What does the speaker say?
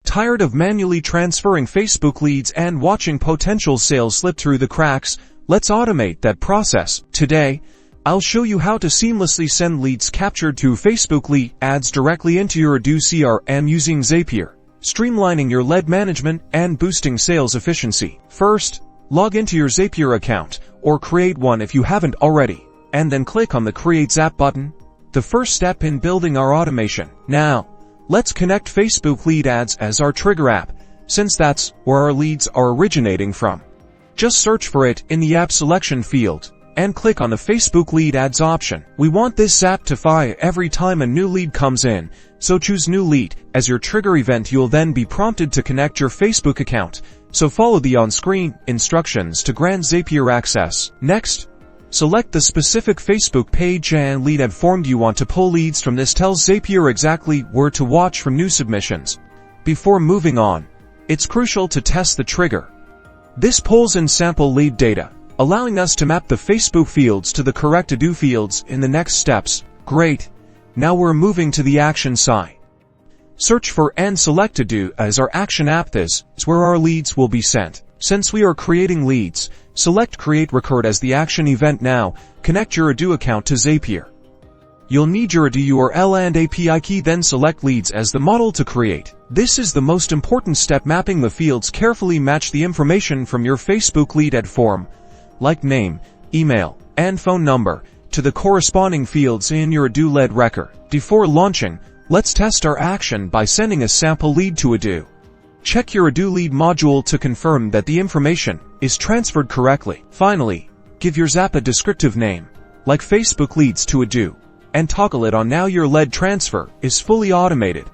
Tired of manually transferring Facebook leads and watching potential sales slip through the cracks? Let's automate that process. Today, I'll show you how to seamlessly send leads captured to Facebook lead ads directly into your Odoo CRM using Zapier, streamlining your lead management and boosting sales efficiency. First, log into your Zapier account, or create one if you haven't already, and then click on the Create Zap button, the first step in building our automation. Now, let's connect Facebook lead ads as our trigger app, since that's where our leads are originating from. Just search for it in the app selection field, and click on the Facebook lead ads option. We want this app to fire every time a new lead comes in, so choose New Lead as your trigger event. You'll then be prompted to connect your Facebook account, so follow the on-screen instructions to grant Zapier access. Next, select the specific Facebook page and lead ad form you want to pull leads from. This tells Zapier exactly where to watch for new submissions. Before moving on, it's crucial to test the trigger. This pulls in sample lead data, allowing us to map the Facebook fields to the correct Odoo fields in the next steps. Great! Now we're moving to the action side. Search for and select Odoo as our action app. This is where our leads will be sent. Since we are creating leads, select Create Record as the action event. Now, connect your Odoo account to Zapier. You'll need your Odoo URL and API key, then select Leads as the model to create. This is the most important step. Mapping the fields carefully, match the information from your Facebook lead ad form, like name, email, and phone number, to the corresponding fields in your Odoo lead record. Before launching, let's test our action by sending a sample lead to Odoo. Check your Odoo lead module to confirm that the information is transferred correctly. Finally, give your Zap a descriptive name, like Facebook leads to Odoo, and toggle it on. Now your lead transfer is fully automated.